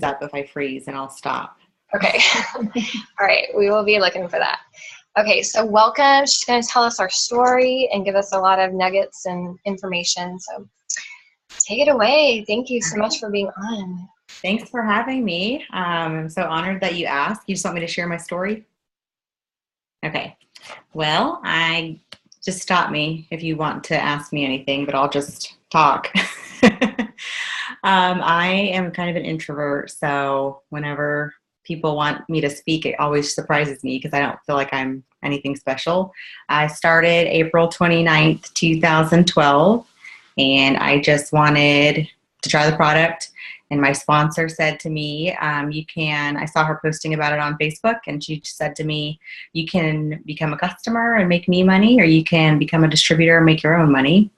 up if I freeze, and I'll stop. Okay. All right. We will be looking for that. Okay. So welcome. She's going to tell us our story and give us a lot of nuggets and information. So take it away. Thank you so much for being on. Thanks for having me. I'm so honored that you asked. You just want me to share my story? Okay. Well, just stop me if you want to ask me anything, but I'll just talk. I am kind of an introvert, so whenever people want me to speak, it always surprises me because I don't feel like I'm anything special. I started April 29th, 2012, and I just wanted to try the product. And my sponsor said to me, I saw her posting about it on Facebook, and she said to me, you can become a customer and make me money, or you can become a distributor and make your own money.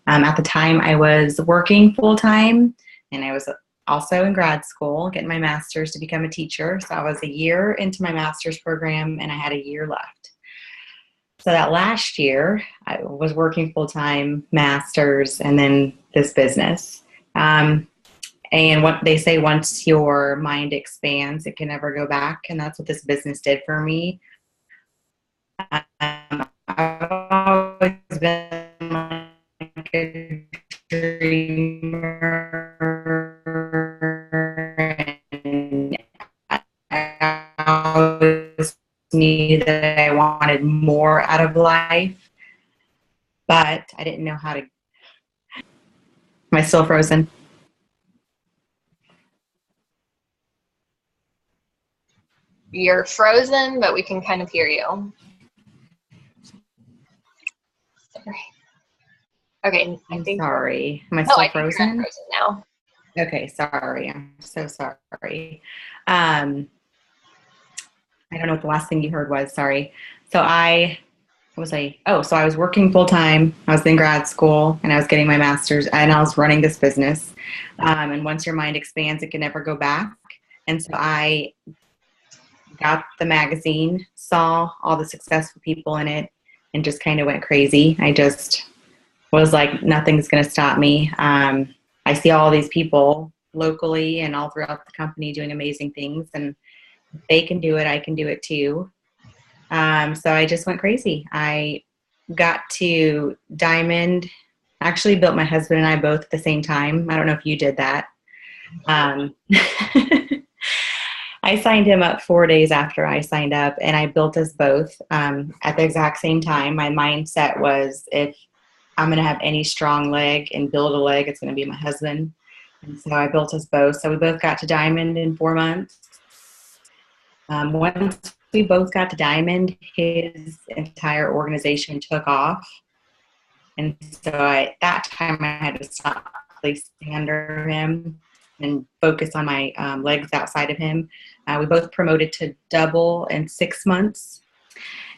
At the time, I was working full-time, and I was also in grad school, getting my master's to become a teacher. So I was a year into my master's program, and I had a year left. So that last year, I was working full-time, master's, and then this business. And what they say, once your mind expands, it can never go back. And that's what this business did for me. I've always been like a dreamer. And I always knew that I wanted more out of life, but I didn't know how to. Am I still frozen? You're frozen, but we can kind of hear you. Okay. I'm sorry. Am I still frozen? I'm frozen now. Okay, sorry. I'm so sorry. I don't know what the last thing you heard was. Sorry. So I was working full time. I was in grad school, and I was getting my master's, and I was running this business. And once your mind expands, it can never go back. And so I got the magazine, saw all the successful people in it, and just kind of went crazy. I just was like, nothing's going to stop me. I see all these people locally and all throughout the company doing amazing things, and if they can do it, I can do it too. So I just went crazy. I got to Diamond, actually built my husband and I both at the same time. I don't know if you did that. I signed him up 4 days after I signed up, and I built us both at the exact same time. My mindset was, if I'm going to have any strong leg and build a leg, it's going to be my husband. And so I built us both. So we both got to Diamond in 4 months. Once we both got to Diamond, his entire organization took off. And so at that time, I had to stop placing under him and focus on my legs outside of him. We both promoted to double in 6 months.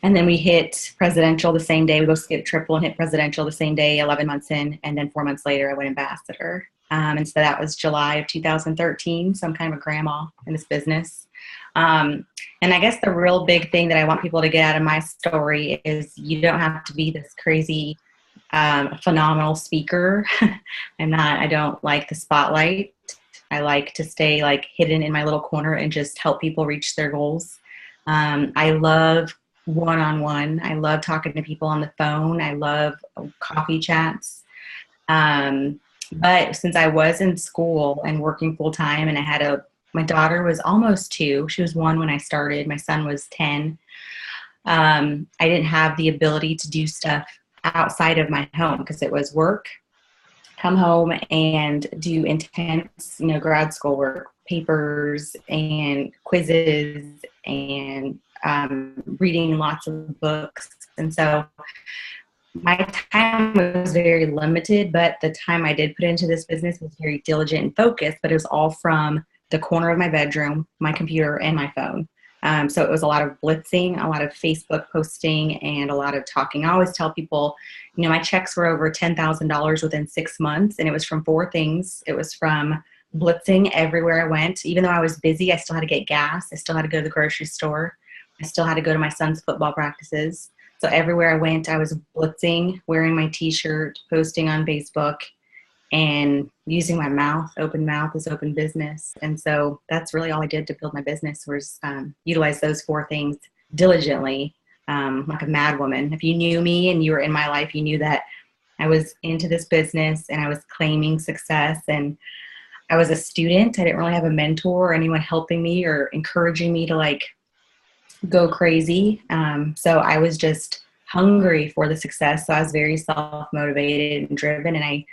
And then we hit presidential the same day. We both skipped triple and hit presidential the same day, 11 months in. And then 4 months later, I went ambassador. And so that was July of 2013. So I'm kind of a grandma in this business. And I guess the real big thing that I want people to get out of my story is, you don't have to be this crazy, phenomenal speaker. I don't like the spotlight. I like to stay like hidden in my little corner and just help people reach their goals. I love one-on-one. I love talking to people on the phone. I love coffee chats. But since I was in school and working full time, and my daughter was almost 2. She was 1 when I started. My son was 10. I didn't have the ability to do stuff outside of my home because it was work, come home and do intense, grad school work, papers and quizzes, and reading lots of books. And so my time was very limited, but the time I did put into this business was very diligent and focused, but it was all from the corner of my bedroom, my computer, and my phone. So it was a lot of blitzing, a lot of Facebook posting, and a lot of talking. I always tell people, my checks were over $10,000 within 6 months, and it was from 4 things. It was from blitzing everywhere I went. Even though I was busy, I still had to get gas. I still had to go to the grocery store. I still had to go to my son's football practices. So everywhere I went, I was blitzing, wearing my t-shirt, posting on Facebook, and using my mouth. Open mouth is open business. And so that's really all I did to build my business was utilize those 4 things diligently, like a mad woman. If you knew me and you were in my life, you knew that I was into this business and I was claiming success, and I was a student. I didn't really have a mentor or anyone helping me or encouraging me to like go crazy. So I was just hungry for the success. So I was very self-motivated and driven, and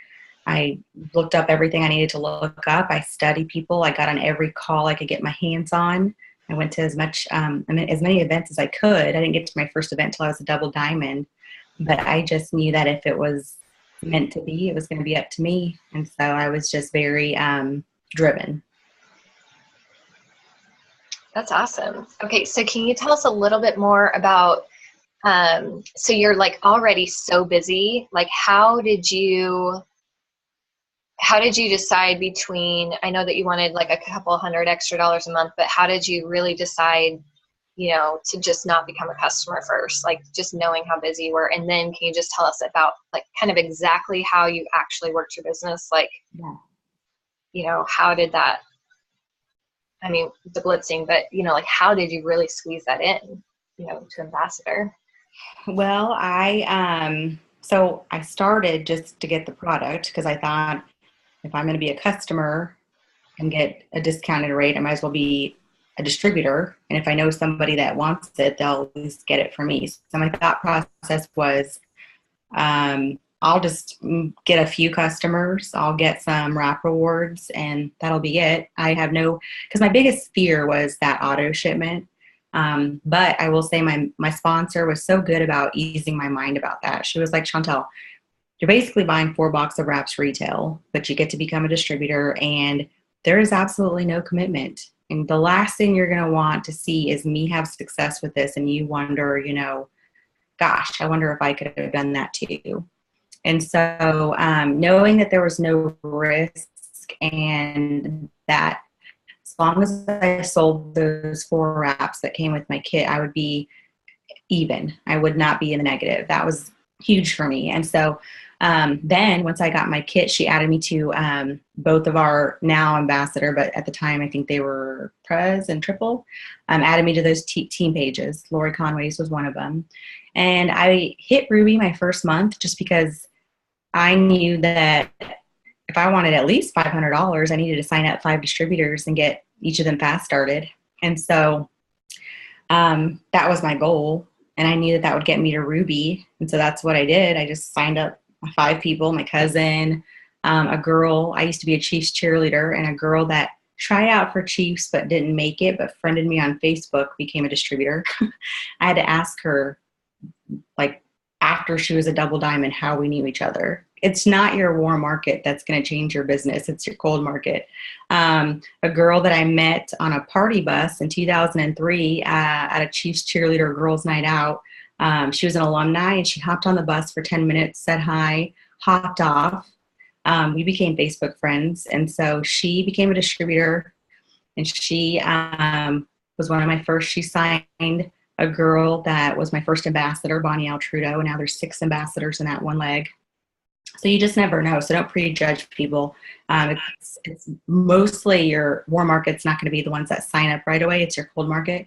I looked up everything I needed to look up. I studied people. I got on every call I could get my hands on. I went to as many events as I could. I didn't get to my first event till I was a double diamond, but I just knew that if it was meant to be, it was going to be up to me. And so I was just very driven. That's awesome. Okay, so can you tell us a little bit more about, so you're like already so busy, like how did you decide between, I know that you wanted like a couple $100 extra a month, but how did you really decide, you know, to just not become a customer first, like just knowing how busy you were? And then can you just tell us about like kind of exactly how you actually worked your business? Like, Yeah. you know, how did that, I mean, the blitzing, but you know, like how did you really squeeze that in, you know, to ambassador? Well, so I started just to get the product because I thought if I'm going to be a customer and get a discounted rate, I might as well be a distributor. And if I know somebody that wants it, they'll at least get it from me. So my thought process was, I'll just get a few customers. I'll get some wrap rewards and that'll be it. Because my biggest fear was that auto shipment. But I will say my sponsor was so good about easing my mind about that. She was like, Shauntel, you're basically buying 4 boxes of wraps retail, but you get to become a distributor and there is absolutely no commitment. And the last thing you're going to want to see is me have success with this. And you wonder, you know, gosh, I wonder if I could have done that too. And so knowing that there was no risk and that as long as I sold those 4 wraps that came with my kit, I would be even. I would not be in the negative. That was huge for me. And so then once I got my kit, she added me to both of our now ambassador, but at the time I think they were Prez and Triple, added me to those team pages. Lori Conway's was one of them. And I hit Ruby my first month just because I knew that if I wanted at least $500, I needed to sign up 5 distributors and get each of them fast started. And so that was my goal. And I knew that that would get me to Ruby. And so that's what I did. I just signed up 5 people, my cousin, a girl. I used to be a Chiefs cheerleader, and a girl that tried out for Chiefs but didn't make it, but friended me on Facebook, became a distributor. I had to ask her, like, after she was a double diamond, how we knew each other. It's not your warm market that's going to change your business. It's your cold market. A girl that I met on a party bus in 2003 at a Chiefs cheerleader girls night out. She was an alumni and she hopped on the bus for 10 minutes, said hi, hopped off. We became Facebook friends. And so she became a distributor, and she was one of my first. She signed a girl that was my first ambassador, Bonnie Altrudo, and now there's 6 ambassadors in that one leg. So you just never know. So don't prejudge people. It's mostly your warm market's not going to be the ones that sign up right away. It's your cold market.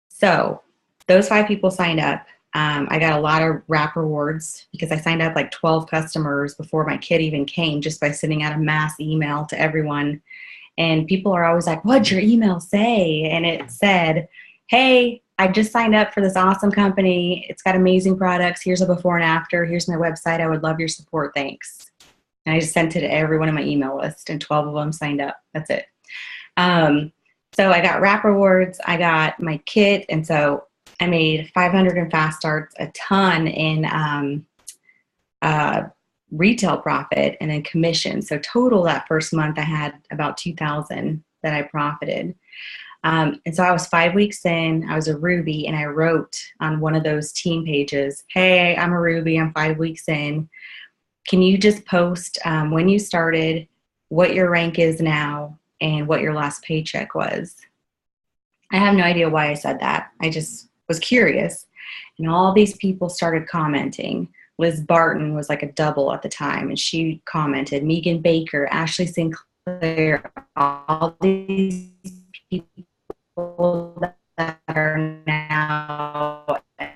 So those 5 people signed up. I got a lot of wrap rewards because I signed up like 12 customers before my kit even came, just by sending out a mass email to everyone. And people are always like, what'd your email say? And it said, hey, I just signed up for this awesome company. It's got amazing products. Here's a before and after. Here's my website. I would love your support. Thanks. And I just sent it to everyone on my email list, and 12 of them signed up. That's it. So I got wrap rewards. I got my kit. And so I made 500 in fast starts, a ton in retail profit, and then commission. So total that first month I had about 2,000 that I profited. And so I was 5 weeks in, I was a Ruby, and I wrote on one of those team pages, hey, I'm a Ruby, I'm 5 weeks in. Can you just post when you started, what your rank is now, and what your last paycheck was? I have no idea why I said that. I just was curious. And all these people started commenting. Liz Barton was like a double at the time, and she commented, Megan Baker, Ashley Sinclair, all these people that are now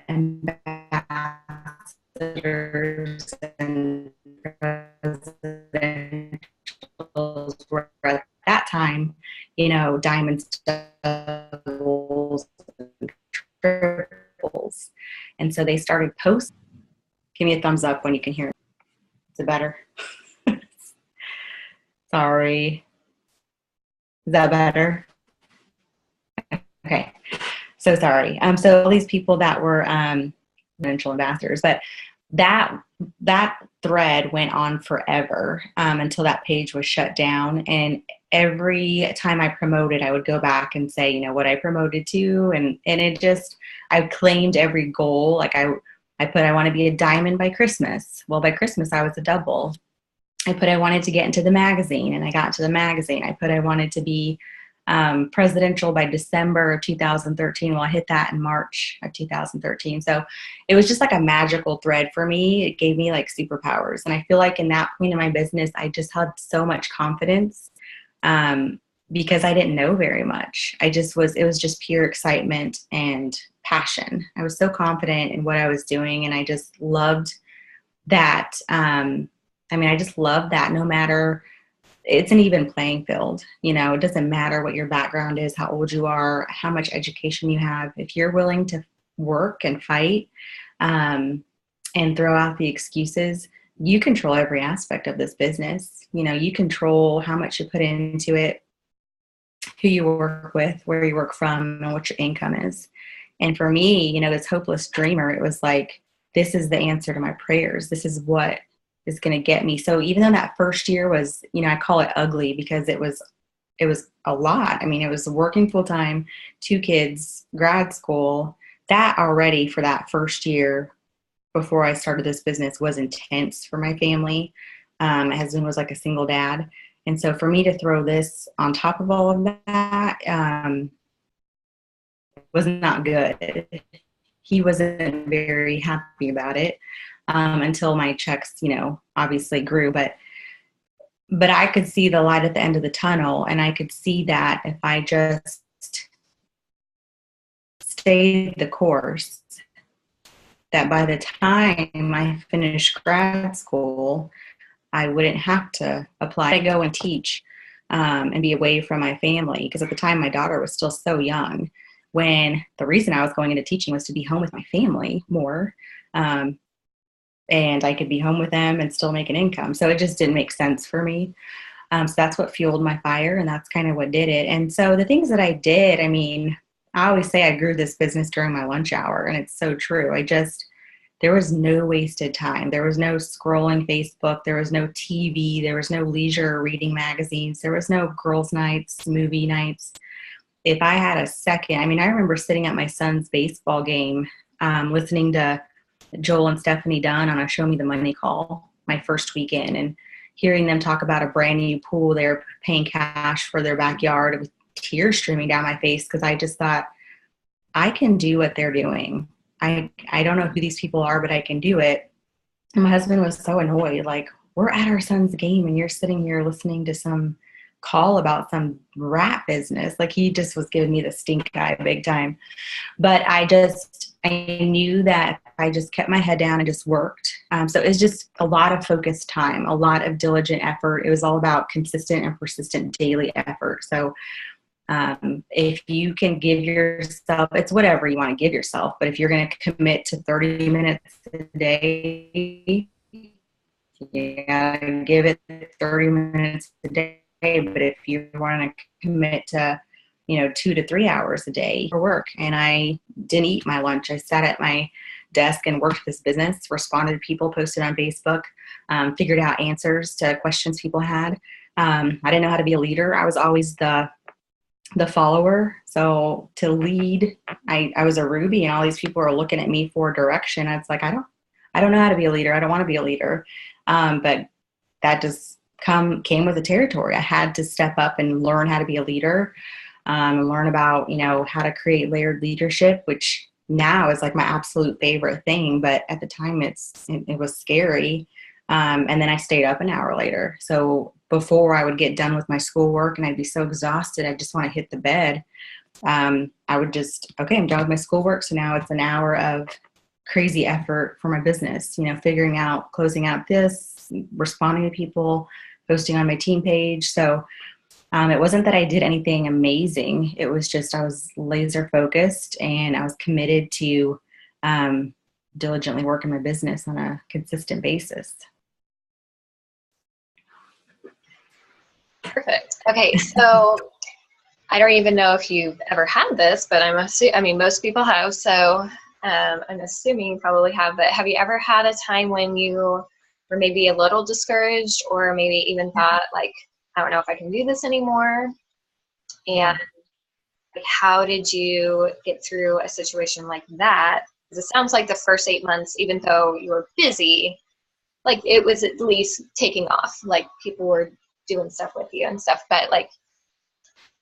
ambassadors and presidentials were at that time, diamonds, doubles, and triples. And so they started posting. Give me a thumbs up when you can hear me. Is it better? Sorry. Is that better? Okay. So sorry. So all these people that were presidential ambassadors, but that thread went on forever until that page was shut down. And every time I promoted, I would go back and say, what I promoted to, and it just, I claimed every goal. Like I put, I want to be a diamond by Christmas. Well, by Christmas, I was a double. I put, I wanted to get into the magazine, and I got to the magazine. I put, I wanted to be presidential by December of 2013. Well, I hit that in March of 2013. So it was just like a magical thread for me. It gave me like superpowers. And I feel like in that point in my business, I just had so much confidence because I didn't know very much. It was just pure excitement and passion. I was so confident in what I was doing, and I just loved that. I just love that no matter, it's an even playing field. It doesn't matter what your background is, how old you are, how much education you have. If you're willing to work and fight and throw out the excuses, you control every aspect of this business. You control how much you put into it, who you work with, where you work from, and what your income is. And for me, this hopeless dreamer, it was like, this is the answer to my prayers. This is what is going to get me. So even though that first year was, I call it ugly because it was a lot. It was working full time, 2 kids, grad school. That already for that first year before I started this business was intense for my family. My husband was like a single dad. And so for me to throw this on top of all of that was not good. He wasn't very happy about it. Until my checks, obviously grew, but I could see the light at the end of the tunnel, and I could see that if I just stayed the course, that by the time I finished grad school, I wouldn't have to apply to go and teach and be away from my family, because at the time my daughter was still so young, when the reason I was going into teaching was to be home with my family more. And I could be home with them and still make an income. So it just didn't make sense for me. So that's what fueled my fire, and that's kind of what did it. And so the things that I did, I always say I grew this business during my lunch hour, and it's so true. There was no wasted time. There was no scrolling Facebook. There was no TV. There was no leisure reading magazines. There was no girls' nights, movie nights. If I had a second, I remember sitting at my son's baseball game, listening to Joel and Stephanie Dunn on a Show Me the Money call my first weekend, and hearing them talk about a brand new pool they're paying cash for their backyard with tears streaming down my face, because I just thought, I can do what they're doing. I don't know who these people are, but I can do it. And my husband was so annoyed, like, we're at our son's game and you're sitting here listening to some call about some rat business. Like, he just was giving me the stink eye big time. But I knew that I just kept my head down and just worked. So it was just a lot of focused time, a lot of diligent effort. It was all about consistent and persistent daily effort. So if you can give yourself, it's whatever you want to give yourself, but if you're going to commit to 30 minutes a day, you gotta give it 30 minutes a day. But if you want to commit to 2 to 3 hours a day for work. And I didn't eat my lunch. I sat at my desk and worked this business, responded to people, posted on Facebook, figured out answers to questions people had. I didn't know how to be a leader. I was always the follower. So to lead, I was a Ruby, and all these people are looking at me for direction. It's like, I don't know how to be a leader. I don't want to be a leader. But that just came with the territory. I had to step up and learn how to be a leader. And learn about, how to create layered leadership, which now is like my absolute favorite thing. But at the time it was scary. And then I stayed up an hour later. So before I would get done with my schoolwork and I'd be so exhausted, I just want to hit the bed. I would just, okay, I'm done with my schoolwork. So now it's an hour of crazy effort for my business, figuring out, closing out this, responding to people, posting on my team page. So it wasn't that I did anything amazing. It was just I was laser focused and I was committed to diligently working my business on a consistent basis. Perfect. Okay, so I don't even know if you've ever had this, but most people have. So I'm assuming you probably have. But have you ever had a time when you were maybe a little discouraged, or maybe even thought like, I don't know if I can do this anymore? And like, how did you get through a situation like that? Because it sounds like the first 8 months, even though you were busy, like it was at least taking off. Like people were doing stuff with you and stuff. But like,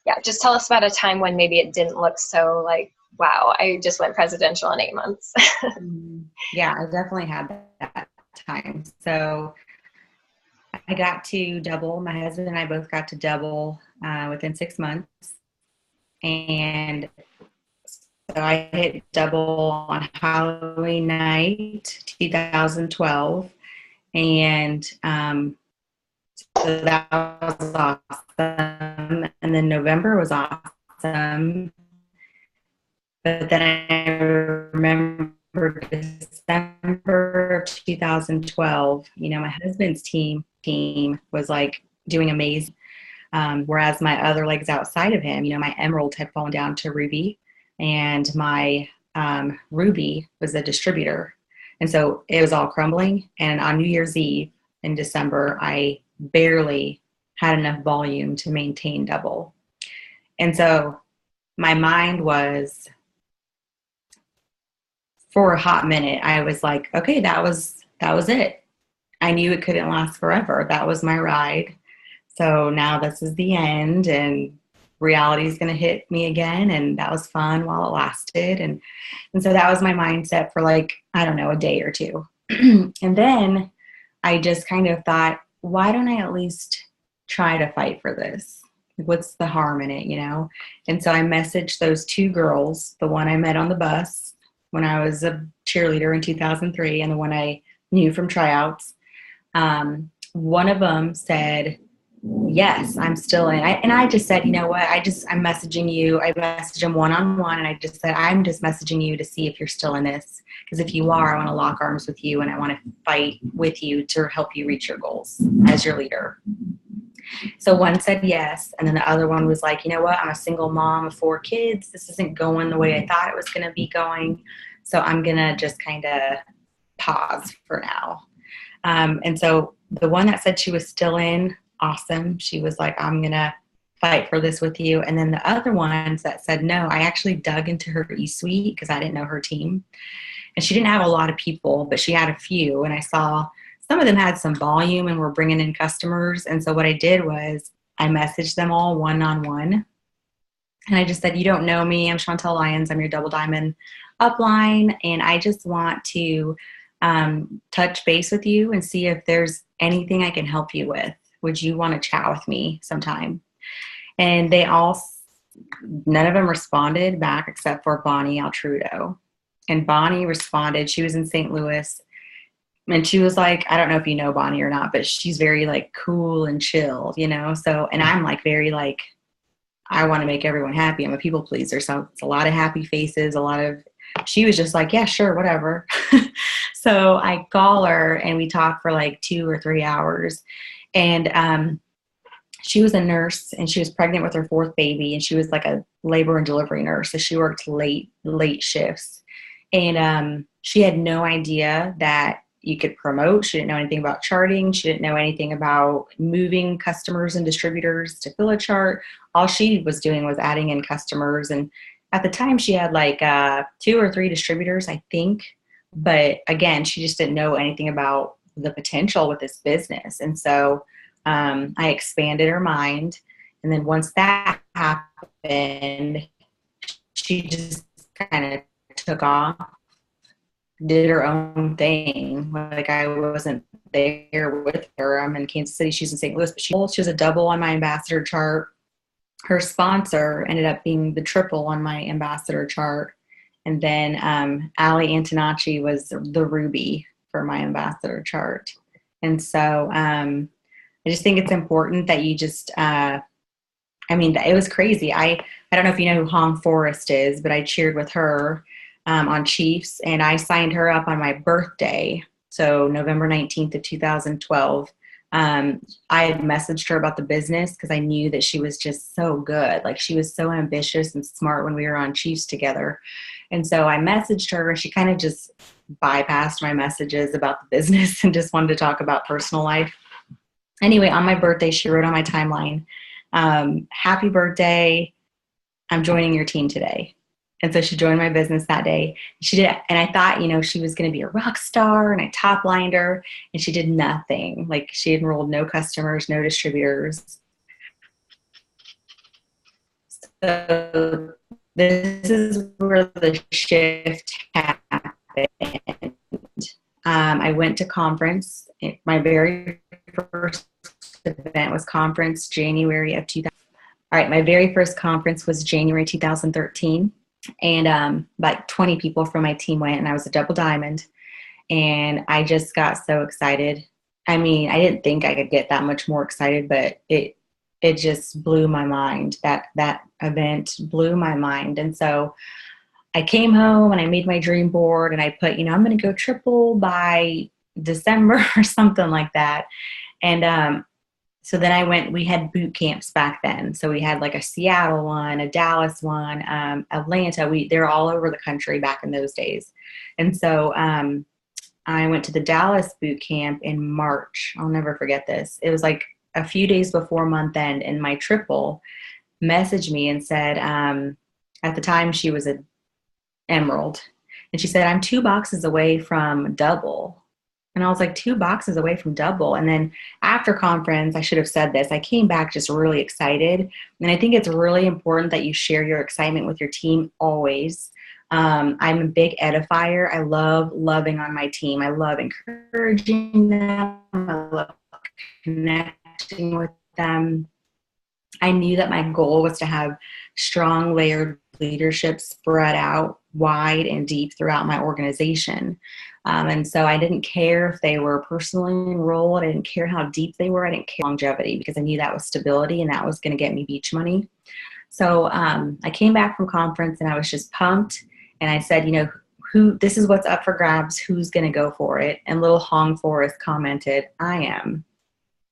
yeah, just tell us about a time when maybe it didn't look so like, wow, I just went presidential in 8 months. Yeah, I definitely had that time. So I got to double. My husband and I both got to double within 6 months. And so I hit double on Halloween night, 2012. And so that was awesome. And then November was awesome. But then I remember December of 2012, my husband's team was like doing amazing. Whereas my other legs outside of him, my Emerald had fallen down to Ruby, and my Ruby was a distributor. And so it was all crumbling. And on New Year's Eve in December, I barely had enough volume to maintain double. And so my mind was, for a hot minute, I was like, okay, that was it. I knew it couldn't last forever. That was my ride. So now this is the end, and reality is going to hit me again. And that was fun while it lasted. And so that was my mindset for like, I don't know, a day or two. And then I just kind of thought, why don't I at least try to fight for this? What's the harm in it, And so I messaged those two girls, the one I met on the bus when I was a cheerleader in 2003 and the one I knew from tryouts. One of them said, yes, I'm still in. I just said, you know what? I'm messaging you. I messaged him one-on-one, and I just said, I'm just messaging you to see if you're still in this. Because if you are, I want to lock arms with you, and I want to fight with you to help you reach your goals as your leader. So one said yes, and then the other one was like, you know what? I'm a single mom of 4 kids. This isn't going the way I thought it was going to be going. So I'm going to just kind of pause for now. And so the one that said she was still in, awesome. She was like, I'm going to fight for this with you. And then the other ones that said no, I actually dug into her e-suite because I didn't know her team. And she didn't have a lot of people, but she had a few. And I saw some of them had some volume and were bringing in customers. And so what I did was I messaged them all one-on-one. And I just said, you don't know me. I'm Shauntel Lyons. I'm your Double Diamond upline. And I just want to touch base with you and see if there's anything I can help you with. Would you want to chat with me sometime? And none of them responded back except for Bonnie Altrudo. And Bonnie responded. She was in St. Louis. And she was like, I don't know if you know Bonnie or not, but she's very like cool and chill, So, and I'm like very like, I want to make everyone happy. I'm a people pleaser. So it's a lot of happy faces, she was just like, yeah, sure, whatever. So I call her and we talk for like 2 or 3 hours. And she was a nurse and she was pregnant with her 4th baby, and she was like a labor and delivery nurse. So she worked late shifts. And she had no idea that you could promote. She didn't know anything about charting. She didn't know anything about moving customers and distributors to fill a chart. All she was doing was adding in customers. And at the time she had like 2 or 3 distributors, I think. But again, she just didn't know anything about the potential with this business. And so I expanded her mind. And then once that happened, she just kind of took off, did her own thing. Like I wasn't there with her. I'm in Kansas City. She's in St. Louis, but she was a double on my ambassador chart. Her sponsor ended up being the triple on my ambassador chart. And then Ali Antonacci was the ruby for my ambassador chart. And so I just think it's important that you just, it was crazy. I don't know if you know who Hong Forrest is, but I cheered with her on Chiefs, and I signed her up on my birthday. So November 19th of 2012. I had messaged her about the business because I knew that she was just so good. Like she was so ambitious and smart when we were on Chiefs together. And so I messaged her, and she kind of just bypassed my messages about the business and just wanted to talk about personal life. Anyway, on my birthday, she wrote on my timeline, happy birthday, I'm joining your team today. And so she joined my business that day. She did, and I thought, she was going to be a rock star, and I top lined her, and she did nothing. Like she enrolled no customers, no distributors. So this is where the shift happened. I went to conference. My very first event was conference January of 2000. All right, my very first conference was January 2013. And like 20 people from my team went, and I was a double diamond, and I just got so excited. I mean, I didn't think I could get that much more excited, but it just blew my mind. That event blew my mind. And so I came home and I made my dream board, and I put, I'm going to go triple by December or something like that. And so then we had boot camps back then. So we had like a Seattle one, a Dallas one, Atlanta. They're all over the country back in those days. And so I went to the Dallas boot camp in March. I'll never forget this. It was like a few days before month end, and my triple messaged me and said, at the time she was an emerald. And she said, I'm 2 boxes away from double. And I was like, 2 boxes away from double. And then after conference, I should have said this, I came back just really excited. And I think it's really important that you share your excitement with your team always. I'm a big edifier. I love loving on my team. I love encouraging them. I love connecting with them. I knew that my goal was to have strong layered leadership spread out wide and deep throughout my organization. And so I didn't care if they were personally enrolled. I didn't care how deep they were. I didn't care longevity, because I knew that was stability and that was going to get me beach money. So I came back from conference and I was just pumped. And I said, this is what's up for grabs. Who's going to go for it? And little Hong Forrest commented, I am.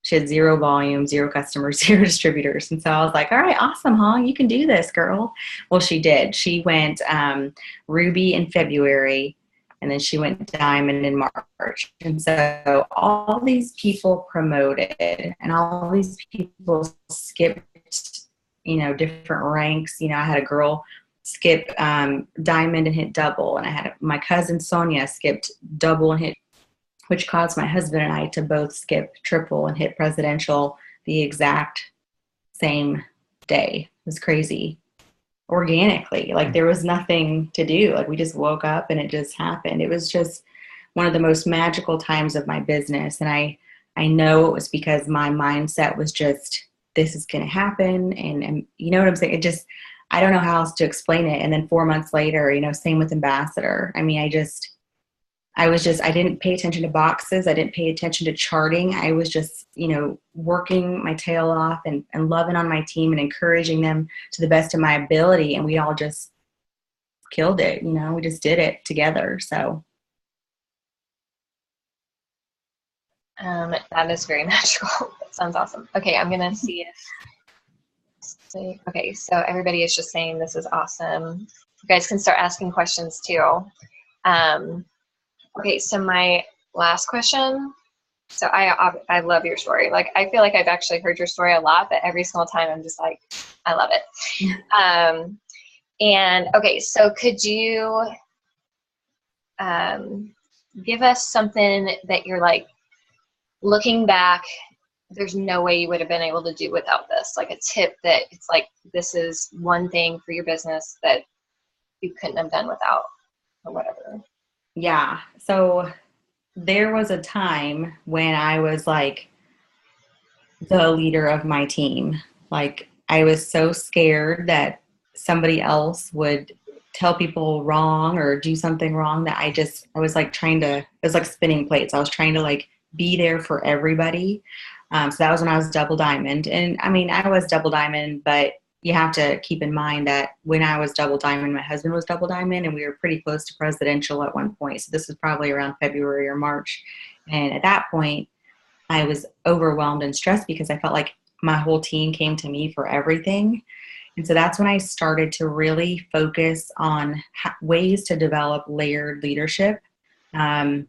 She had 0 volume, 0 customers, 0 distributors. And so I was like, all right, awesome, Hong, you can do this, girl. Well, she did. She went ruby in February, and then she went diamond in March. And so all these people promoted, and all these people skipped, different ranks. I had a girl skip diamond and hit double, and I had my cousin Sonia skipped double and hit, which caused my husband and I to both skip triple and hit presidential the exact same day. It was crazy. Organically, like there was nothing to do. Like we just woke up and it just happened. It was just one of the most magical times of my business. And I know it was because my mindset was just, this is going to happen. And you know what I'm saying? It just, I don't know how else to explain it. And then 4 months later, same with ambassador. I mean, I didn't pay attention to boxes. I didn't pay attention to charting. I was just, working my tail off and loving on my team and encouraging them to the best of my ability. And we all just killed it. We just did it together. So. That is very magical. That sounds awesome. Okay. I'm going to see if, okay. So everybody is just saying this is awesome. You guys can start asking questions too. Okay, so my last question. So I love your story. Like I feel like I've actually heard your story a lot, but every single time I'm just like, I love it. And okay, so could you give us something that you're like looking back, there's no way you would have been able to do without this? Like a tip that it's like, this is one thing for your business that you couldn't have done without. or whatever? Yeah. So there was a time when I was like the leader of my team. Like I was so scared that somebody else would tell people wrong or do something wrong that I was like trying to, it was like spinning plates. I was trying to like be there for everybody. So that was when I was double diamond. And I mean, I was double diamond, but you have to keep in mind that when I was double diamond, my husband was double diamond, and we were pretty close to presidential at one point. So this was probably around February or March. And at that point, I was overwhelmed and stressed because I felt like my whole team came to me for everything. And so that's when I started to really focus on ways to develop layered leadership. Um,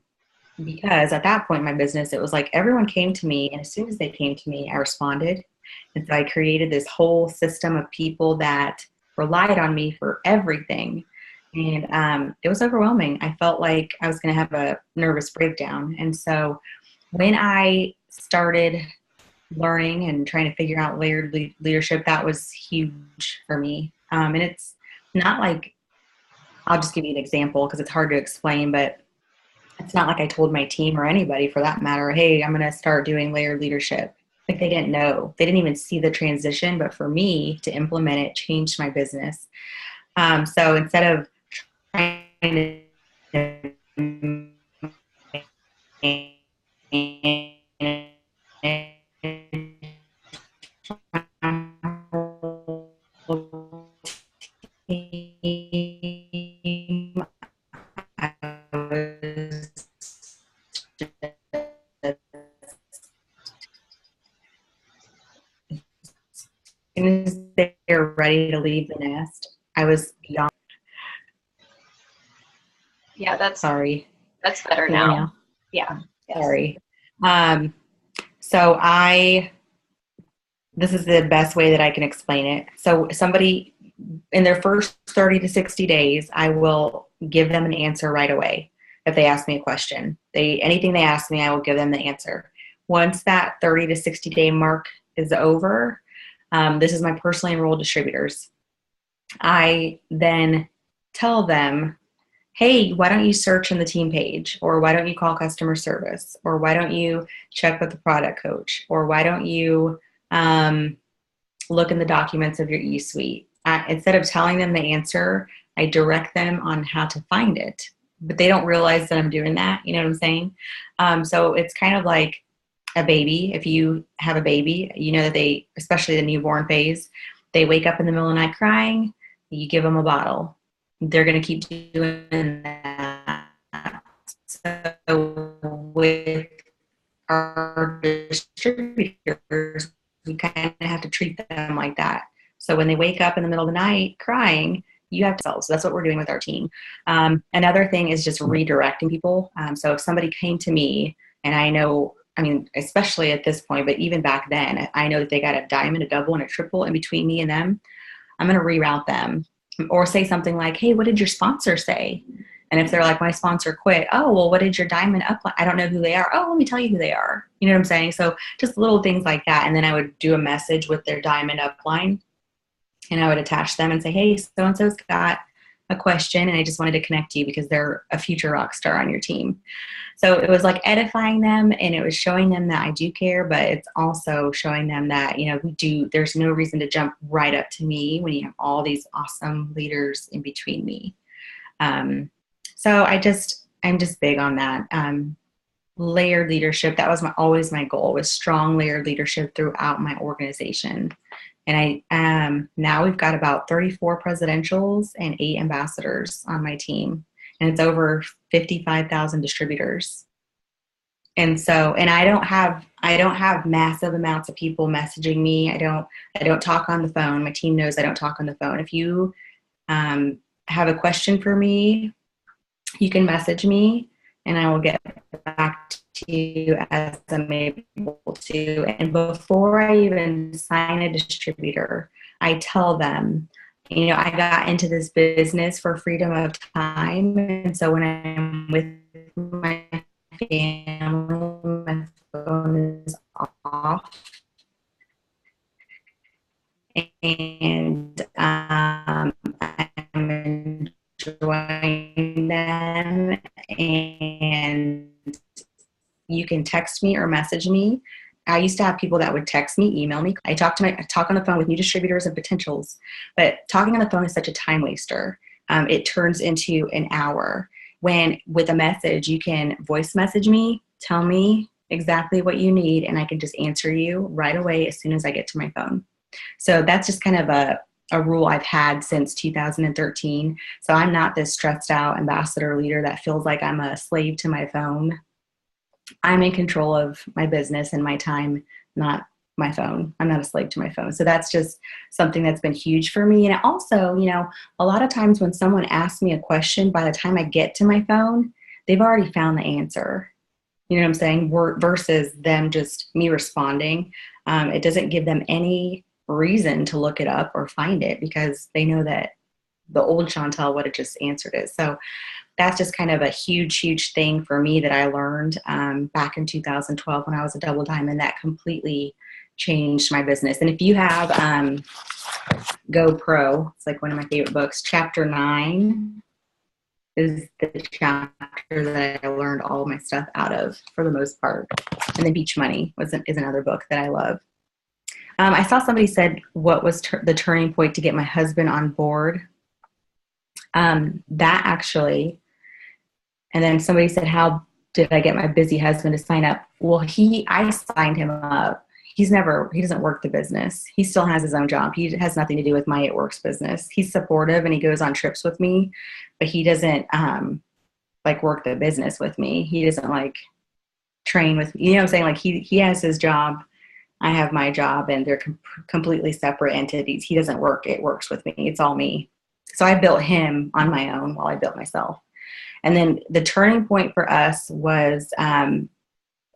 because at that point in my business, it was like everyone came to me, and as soon as they came to me, I responded. And so I created this whole system of people that relied on me for everything. And it was overwhelming. I felt like I was going to have a nervous breakdown. And so when I started learning and trying to figure out layered leadership, that was huge for me. And it's not like, I'll just give you an example because it's hard to explain, but it's not like I told my team or anybody for that matter, hey, I'm going to start doing layered leadership. Like they didn't know. They didn't even see the transition. But for me to implement it changed my business. So instead of trying to team, I was as soon as they're ready to leave the nest, I was beyond. Yeah, that's Sorry. better now. Yeah. Yes. Sorry. Um, so this is the best way that I can explain it. So somebody in their first 30 to 60 days, I will give them an answer right away. If they ask me a question, anything they ask me, I will give them the answer. Once that 30 to 60 day mark is over, this is my personally enrolled distributors. I then tell them, hey, why don't you search on the team page? Or why don't you call customer service? Or why don't you check with the product coach? Or why don't you look in the documents of your e-suite? Instead of telling them the answer, I direct them on how to find it. But they don't realize that I'm doing that. You know what I'm saying? So it's kind of like a baby. If you have a baby, you know that they, especially the newborn phase, they wake up in the middle of the night crying. You give them a bottle. They're going to keep doing that. So with our distributors, we kind of have to treat them like that. So when they wake up in the middle of the night crying, you have to tell. So that's what we're doing with our team. Another thing is just redirecting people. So if somebody came to me and I know, I mean, especially at this point, but even back then, I know that they got a diamond, a double, and a triple in between me and them, I'm going to reroute them or say something like, hey, what did your sponsor say? And if they're like, my sponsor quit, oh, well, what did your diamond upline? I don't know who they are. Oh, let me tell you who they are. You know what I'm saying? So just little things like that. And then I would do a message with their diamond upline, and I would attach them and say, hey, so-and-so's got a question, and I just wanted to connect you because they're a future rock star on your team. So it was like edifying them, and it was showing them that I do care, but it's also showing them that, you know, there's no reason to jump right up to me when you have all these awesome leaders in between me. So I'm just big on that. Layered leadership, that was always my goal, was strong layered leadership throughout my organization. And now we've got about 34 presidentials and 8 ambassadors on my team. And it's over 55,000 distributors. And so, and I don't have massive amounts of people messaging me. I don't talk on the phone. My team knows I don't talk on the phone. If you have a question for me, you can message me and I will get back to you as I'm able to. And before I even sign a distributor, I tell them, you know, I got into this business for freedom of time. And so when I'm with my family, my phone is off. And I'm enjoying that. text me or message me. I used to have people that would text me, email me. I talk on the phone with new distributors and potentials, but talking on the phone is such a time waster. It turns into an hour. When with a message, you can voice message me, tell me exactly what you need, and I can just answer you right away as soon as I get to my phone. So that's just kind of a rule I've had since 2013. So I'm not this stressed out ambassador leader that feels like I'm a slave to my phone. I'm in control of my business and my time, not my phone. I'm not a slave to my phone. So that's just something that's been huge for me. And also, a lot of times when someone asks me a question, by the time I get to my phone, they've already found the answer. You know what I'm saying? Versus them just me responding. It doesn't give them any reason to look it up or find it because they know that the old Shauntel would have just answered it. So that's just kind of a huge thing for me that I learned back in 2012 when I was a double diamond. That completely changed my business. And if you have GoPro, it's like one of my favorite books, chapter 9 is the chapter that I learned all of my stuff out of for the most part. And then Beach Money is another book that I love. I saw somebody said, what was the turning point to get my husband on board? That actually, and then somebody said, how did I get my busy husband to sign up? Well, I signed him up. He doesn't work the business. He still has his own job. He has nothing to do with my It Works business. He's supportive and he goes on trips with me, but he doesn't work the business with me. He doesn't train with me. You know what I'm saying? Like he has his job. I have my job, and they're completely separate entities. He doesn't work It Works with me. It's all me. So I built him on my own while I built myself. And then the turning point for us was I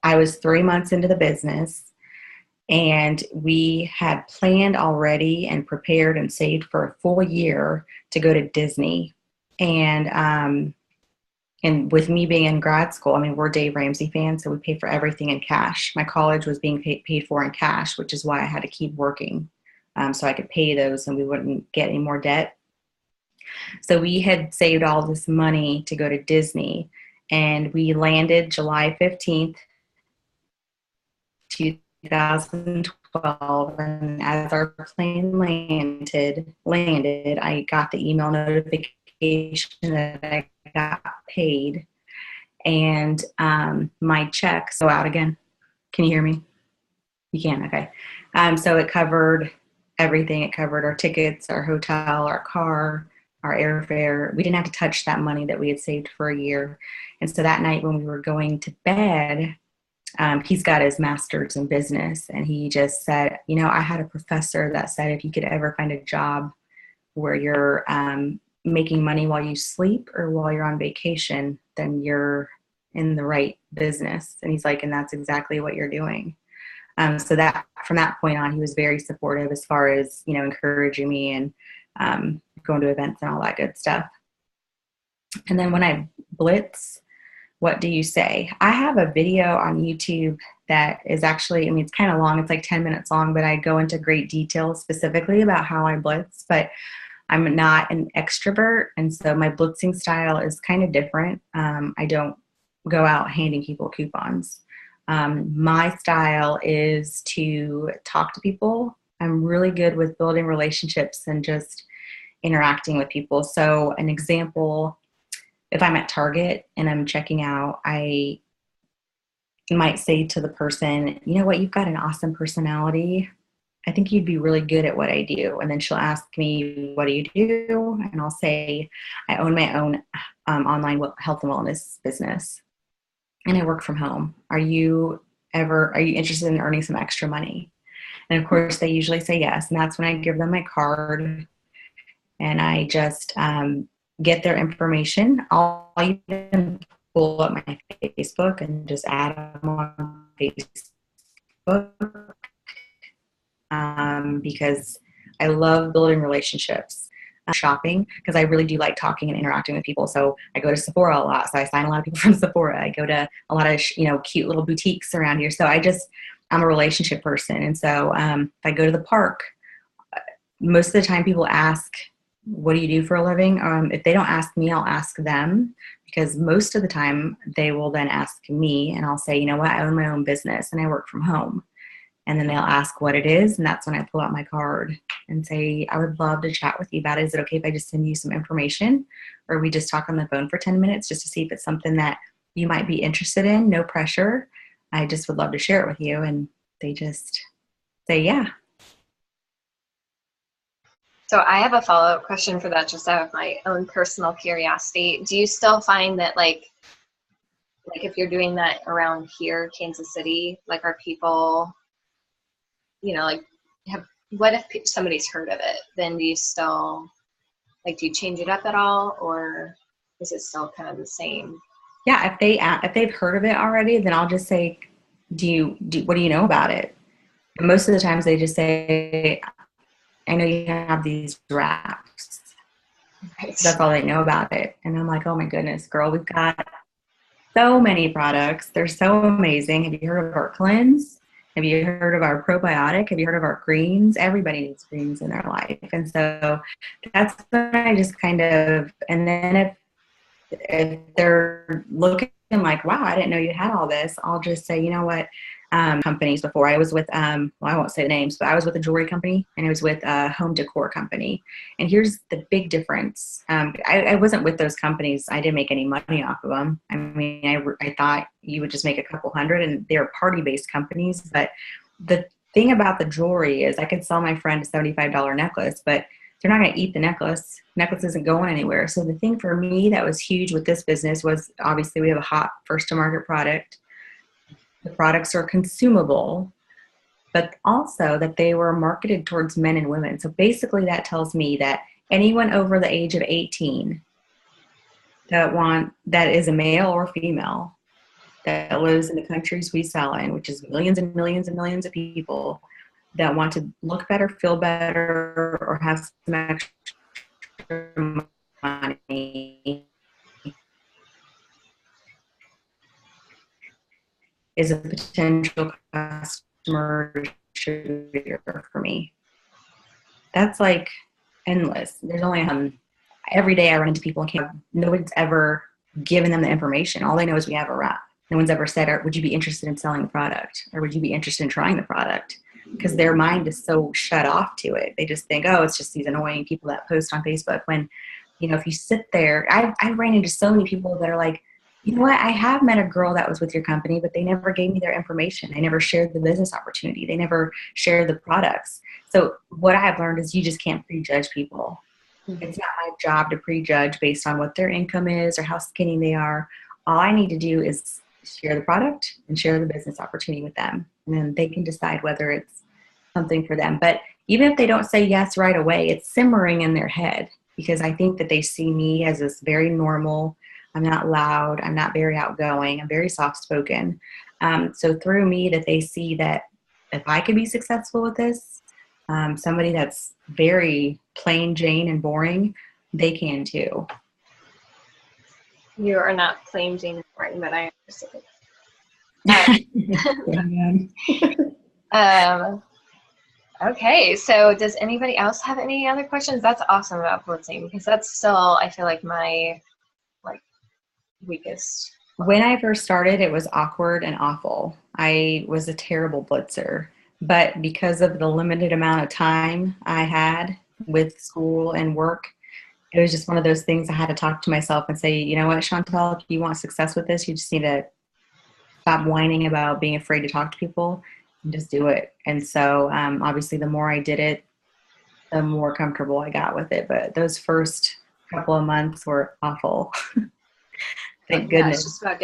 was 3 months into the business, and we had planned already and prepared and saved for a full year to go to Disney. And with me being in grad school, we're Dave Ramsey fans, so we pay for everything in cash. My college was being paid for in cash, which is why I had to keep working so I could pay those and we wouldn't get any more debt. So we had saved all this money to go to Disney, and we landed July 15th, 2012. And as our plane landed, I got the email notification that I got paid, and my check. So out again. Can you hear me? You can. Okay. So it covered everything. It covered our tickets, our hotel, our car, our airfare. We didn't have to touch that money that we had saved for a year. And so that night when we were going to bed, he's got his master's in business, and he just said, I had a professor that said if you could ever find a job where you're making money while you sleep or while you're on vacation, then you're in the right business. And he's like, and that's exactly what you're doing. So that from that point on, he was very supportive as far as, encouraging me and going to events and all that good stuff. And then when I blitz, what do you say? I have a video on YouTube that is actually, it's kind of long. It's like 10 minutes long, but I go into great detail specifically about how I blitz, but I'm not an extrovert. And so my blitzing style is kind of different. I don't go out handing people coupons. My style is to talk to people. I'm really good with building relationships and just interacting with people. So an example, if I'm at Target and I'm checking out, I might say to the person, you know what, you've got an awesome personality. I think you'd be really good at what I do. And then she'll ask me, what do you do? And I'll say, I own my own online health and wellness business, and I work from home. Are you interested in earning some extra money? And of course, they usually say yes. And that's when I give them my card, and I just get their information. I'll even pull up my Facebook and just add them on Facebook. Because I love building relationships. Shopping, because I really do like talking and interacting with people. So I go to Sephora a lot. So I sign a lot of people from Sephora. I go to a lot of, cute little boutiques around here. So I'm a relationship person. And so if I go to the park, most of the time people ask, what do you do for a living? If they don't ask me, I'll ask them, because most of the time they will then ask me, and I'll say, you know what, I own my own business and I work from home. And then they'll ask what it is, and that's when I pull out my card and say, I would love to chat with you about it. Is it okay if I just send you some information, or we just talk on the phone for 10 minutes just to see if it's something that you might be interested in? No pressure. I just would love to share it with you. And they just say, yeah. So I have a follow-up question for that, just out of my own personal curiosity. Do you still find that like if you're doing that around here, Kansas City, like are people, like what if somebody's heard of it? Then do you still, like, do you change it up at all, or is it still kind of the same? Yeah, if they've heard of it already, then I'll just say, what do you know about it? And most of the times they just say, I know you have these wraps. Right. That's all they know about it. And I'm like, oh my goodness, girl, we've got so many products. They're so amazing. Have you heard of our cleanse? Have you heard of our probiotic? Have you heard of our greens? Everybody needs greens in their life. And so that's when I just kind of, and then if they're looking like, wow, I didn't know you had all this, I'll just say, you know what, companies before. I was with, well, I won't say the names, but I was with a jewelry company, and I was with a home decor company. And here's the big difference. I wasn't with those companies. I didn't make any money off of them. I mean, I thought you would just make a couple hundred, and they're party-based companies. But the thing about the jewelry is I could sell my friend a $75 necklace, but they're not going to eat the necklace. Necklace isn't going anywhere. So the thing for me that was huge with this business was, obviously we have a hot first to market product. The products are consumable, but also that they were marketed towards men and women. So basically that tells me that anyone over the age of 18 that is a male or female that lives in the countries we sell in, which is millions and millions and millions of people, that want to look better, feel better, or have some extra money, is a potential customer distributor for me. That's like endless. There's only every day I run into people and nobody's ever given them the information. All they know is we have a wrap. No one's ever said, would you be interested in selling the product? Or would you be interested in trying the product? Because their mind is so shut off to it. They just think, oh, it's just these annoying people that post on Facebook. When, if you sit there, I ran into so many people that are like, you know what, I have met a girl that was with your company, but they never gave me their information. They never shared the business opportunity. They never shared the products. So what I have learned is you just can't prejudge people. Mm-hmm. It's not my job to prejudge based on what their income is or how skinny they are. All I need to do is share the product and share the business opportunity with them. And then they can decide whether it's something for them. But even if they don't say yes right away, it's simmering in their head, because I think that they see me as this very normal. I'm not loud. I'm not very outgoing. I'm very soft-spoken. So through me, that they see that if I could be successful with this, somebody that's very plain Jane and boring, they can too. You are not plain Jane and boring, but I understand. Okay, so does anybody else have any other questions? That's awesome about blitzing, because that's still, I feel like, my weakest. When I first started, it was awkward and awful. I was a terrible blitzer, but because of the limited amount of time I had with school and work, it was just one of those things I had to talk to myself and say, you know what, Shauntel, if you want success with this, you just need to stop whining about being afraid to talk to people and just do it. And so obviously the more I did it, the more comfortable I got with it. But those first couple of months were awful. Thank goodness. It's just about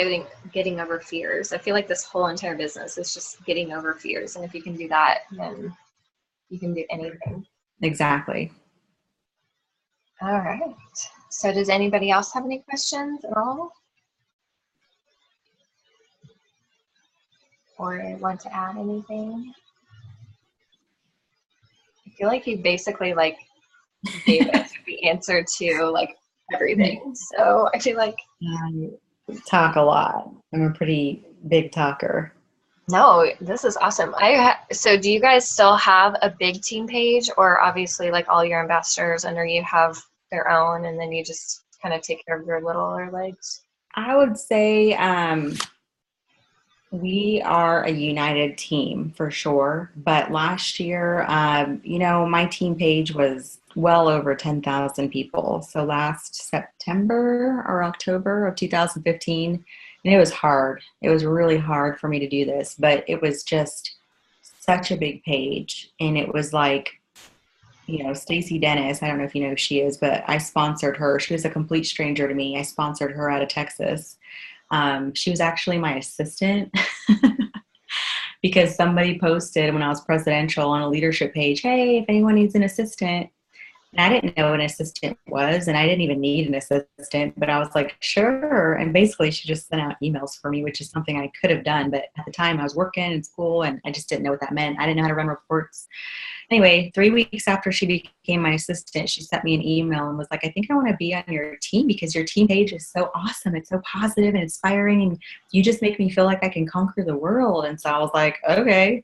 getting over fears. I feel like this whole entire business is just getting over fears. And if you can do that, then you can do anything. Exactly. All right. So does anybody else have any questions at all? Or want to add anything? I feel like you basically gave us the answer to everything. So I feel like I talk a lot. I'm a pretty big talker. No, this is awesome. So do you guys still have a big team page, or obviously like all your ambassadors under you have their own and then you just kind of take care of your littler legs? I would say we are a united team for sure. But last year, my team page was well over 10,000 people. So last September or October of 2015, and it was hard. It was really hard for me to do this, but it was just such a big page. And it was like, Stacy Dennis, I don't know if you know who she is, but I sponsored her. She was a complete stranger to me. I sponsored her out of Texas. She was actually my assistant because somebody posted when I was presidential on a leadership page, hey, if anyone needs an assistant. And I didn't know what an assistant was, and I didn't even need an assistant, but I was like, sure. And basically she just sent out emails for me, which is something I could have done. But at the time I was working in school and I just didn't know what that meant. I didn't know how to run reports. Anyway, 3 weeks after she became my assistant, she sent me an email and was like, I think I want to be on your team because your team page is so awesome. It's so positive and inspiring. And you just make me feel like I can conquer the world. And so I was like, okay,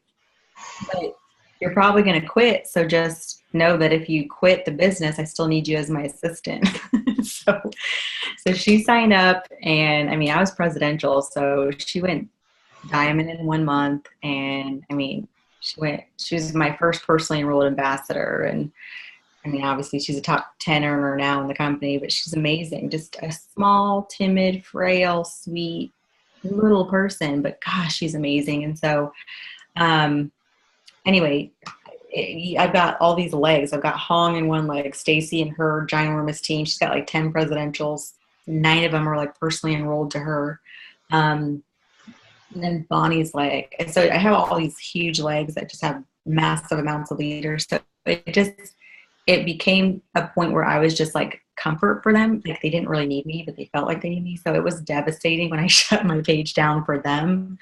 but you're probably going to quit. So just know that if you quit the business, I still need you as my assistant. so she signed up, and I was presidential. So she went diamond in 1 month. And she was my first personally enrolled ambassador. And obviously she's a top 10 earner now in the company, but she's amazing. Just a small, timid, frail, sweet little person, but gosh, she's amazing. And so, anyway, I've got all these legs. I've got Hong in one leg, Stacy and her ginormous team. She's got like 10 presidentials. 9 of them are like personally enrolled to her. And then Bonnie's leg. And so I have all these huge legs that just have massive amounts of leaders. So it became a point where I was just like comfort for them. Like they didn't really need me, but they felt like they needed me. So it was devastating when I shut my page down for them.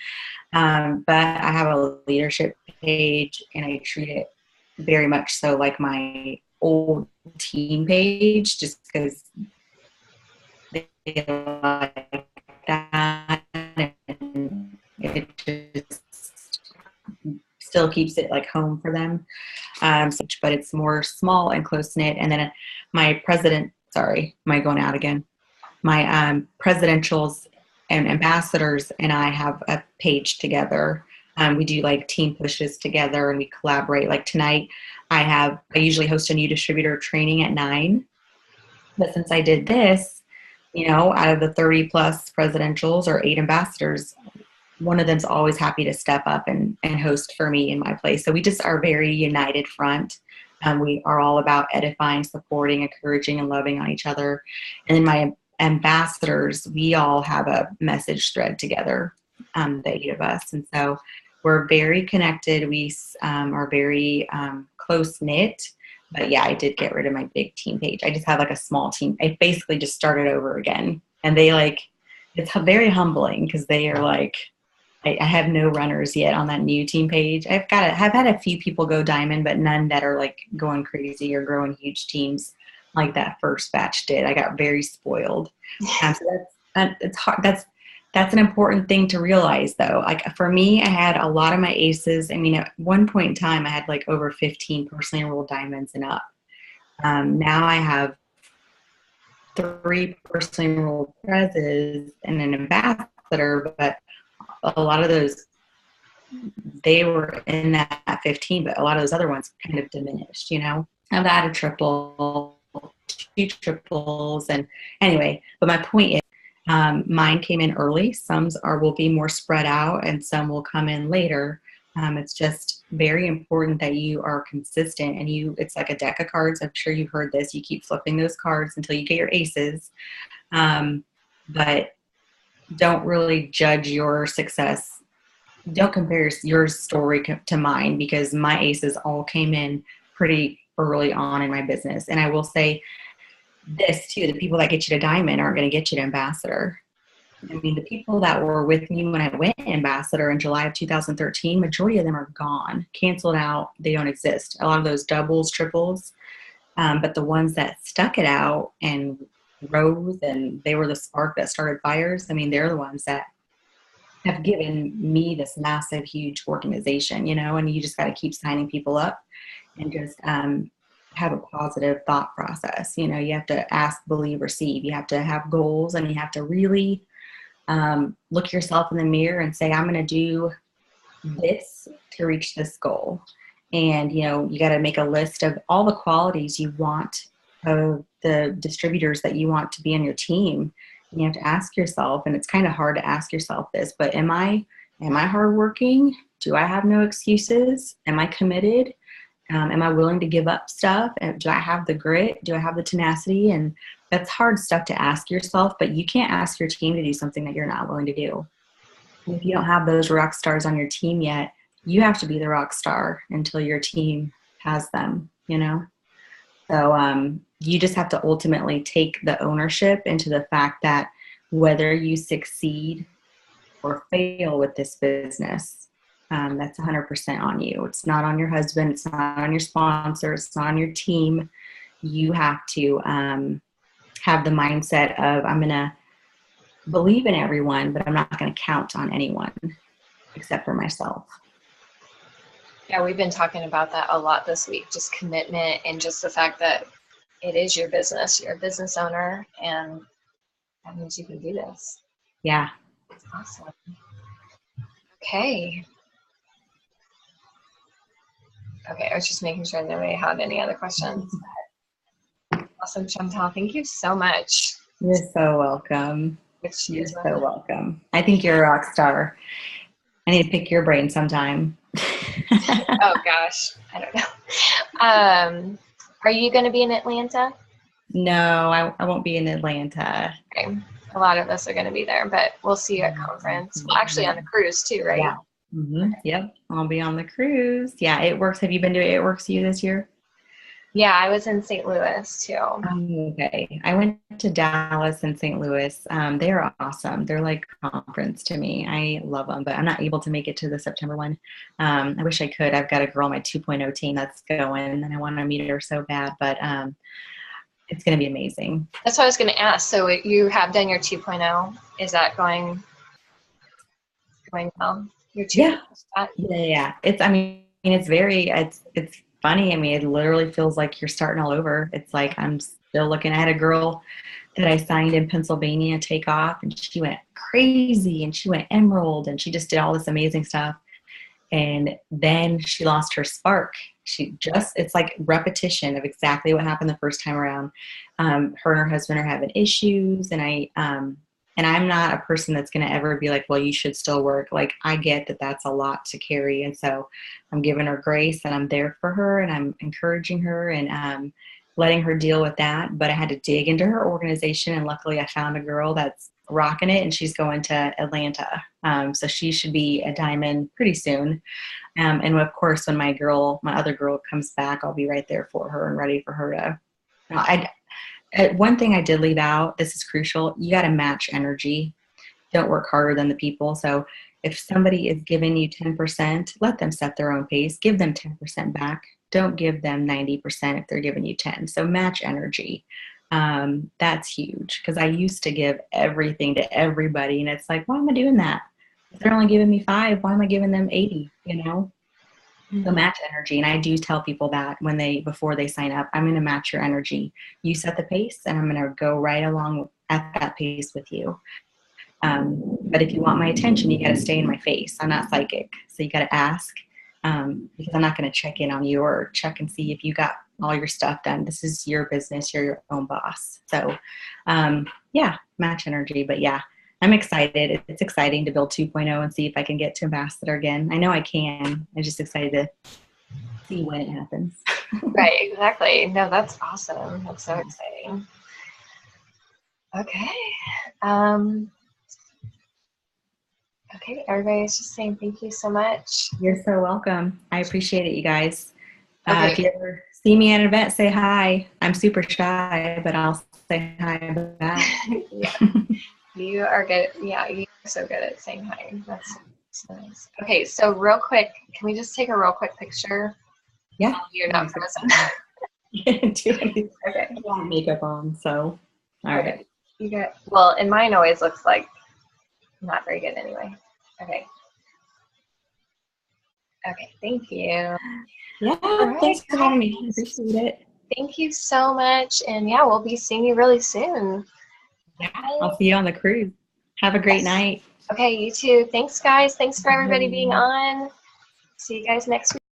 But I have a leadership page, and I treat it very much so like my old team page, just because they like that, and it just still keeps it like home for them. But it's more small and close knit. And then my going out again. My presidentials and ambassadors and I have a page together. We do like team pushes together, and we collaborate. Like tonight, I usually host a new distributor training at 9. But since I did this, out of the 30 plus presidentials or 8 ambassadors, one of them's always happy to step up and host for me in my place. So we just are very united front. We are all about edifying, supporting, encouraging, and loving on each other. And then my ambassadors, we all have a message thread together, the 8 of us. And so we're very connected. We are very close knit. But yeah, I did get rid of my big team page. I just have like a small team. I basically just started over again. And it's very humbling because they are like, I have no runners yet on that new team page. I've had a few people go diamond, but none that are like going crazy or growing huge teams like that first batch did. I got very spoiled. So it's hard. That's an important thing to realize though. Like for me, I had a lot of my aces. At one point in time, I had like over 15 personally enrolled diamonds and up. Now I have 3 personally enrolled prezes and an ambassador, but a lot of those, they were in that 15, but a lot of those other ones kind of diminished, I've had a triple, 2 triples, and anyway, but my point is, mine came in early. Some will be more spread out, and some will come in later. It's just very important that you are consistent, and it's like a deck of cards. I'm sure you've heard this. You keep flipping those cards until you get your aces. But don't really judge your success. Don't compare your story to mine, because my aces all came in pretty early on in my business. And I will say this too, the people that get you to diamond aren't going to get you to ambassador. The people that were with me when I went ambassador in July of 2013, majority of them are gone, canceled out. They don't exist. A lot of those doubles, triples, but the ones that stuck it out and rose, and they were the spark that started fires. They're the ones that have given me this massive, huge organization, and you just got to keep signing people up and just have a positive thought process. You have to ask, believe, receive. You have to have goals, and you have to really look yourself in the mirror and say, I'm going to do this to reach this goal. And, you got to make a list of all the qualities you want of the distributors that you want to be on your team. And you have to ask yourself, and it's kind of hard to ask yourself this, but am I hardworking? Do I have no excuses? Am I committed? Am I willing to give up stuff? And do I have the grit? Do I have the tenacity? And that's hard stuff to ask yourself, but you can't ask your team to do something that you're not willing to do. And if you don't have those rock stars on your team yet, you have to be the rock star until your team has them, So you just have to ultimately take the ownership into the fact that whether you succeed or fail with this business, that's 100% on you. It's not on your husband. It's not on your sponsor. It's not on your team. You have to have the mindset of, I'm going to believe in everyone, but I'm not going to count on anyone except for myself. Yeah, we've been talking about that a lot this week, just commitment and just the fact that it is your business. You're a business owner, and that means you can do this. Yeah. That's awesome. Okay, I was just making sure nobody had any other questions. Awesome, Shauntel. Thank you so much. You're so welcome. You're so welcome. I think you're a rock star. I need to pick your brain sometime. Oh, gosh. I don't know. Are you going to be in Atlanta? No, I won't be in Atlanta. Okay. A lot of us are going to be there, but we'll see you at conference. Well, actually on the cruise too, right? Yeah. Mm-hmm. Yep. I'll be on the cruise. Yeah, It Works. Have you been doing It Works You this year? Yeah, I was in St. Louis too. Okay. I went to Dallas and St. Louis. They are awesome. They're like conference to me. I love them, but I'm not able to make it to the September one. I wish I could. I've got a girl on my 2.0 team that's going, and I want to meet her so bad, but it's going to be amazing. That's what I was going to ask. So you have done your 2.0. Is that going well? Your 2.0? Yeah. It's funny. I mean, it literally feels like you're starting all over. It's like I'm still looking. I had a girl that I signed in Pennsylvania take off, and she went crazy, and she went emerald, and she just did all this amazing stuff. And then she lost her spark. It's like repetition of exactly what happened the first time around. Her and her husband are having issues, and I'm not a person that's going to ever be like, well, you should still work. Like, I get that that's a lot to carry. And so I'm giving her grace, and I'm there for her, and I'm encouraging her, and letting her deal with that. But I had to dig into her organization, and luckily I found a girl that's rocking it, and she's going to Atlanta. So she should be a diamond pretty soon. And of course, when my other girl comes back, I'll be right there for her and ready for her to, one thing I did leave out, this is crucial, you got to match energy. Don't work harder than the people. So if somebody is giving you 10%, let them set their own pace. Give them 10% back. Don't give them 90% if they're giving you 10. So match energy. That's huge, because I used to give everything to everybody, and it's like, why am I doing that? If they're only giving me 5, why am I giving them 80? So match energy. And I do tell people that before they sign up, I'm going to match your energy. You set the pace, and I'm going to go right along at that pace with you. But if you want my attention, you got to stay in my face. I'm not psychic. So you got to ask, because I'm not going to check in on you or check and see if you got all your stuff done. This is your business. You're your own boss. So match energy. But yeah, I'm excited. It's exciting to build 2.0 and see if I can get to ambassador again. I know I can. I'm just excited to see when it happens. Right, exactly. No, that's awesome. That's so exciting. Okay. Okay, everybody's just saying thank you so much. You're so welcome. I appreciate it, you guys. Okay. If you ever see me at an event, say hi. I'm super shy, but I'll say hi back. Yeah. You are good. Yeah, you're so good at saying hi. That's nice. Okay, so real quick, can we just take a real quick picture? Yeah. You're not frozen. Okay. I have makeup on, so all right. You got, well, and mine always looks like not very good anyway. Okay. Okay, thank you. Yeah, All right, thanks for having me. I guys. appreciate it. Thank you so much. And yeah, we'll be seeing you really soon. Yeah, Okay. I'll see you on the cruise. Have a great Yes. night. Okay, you too. Thanks, guys. Thanks for everybody being Bye. on. See you guys next week.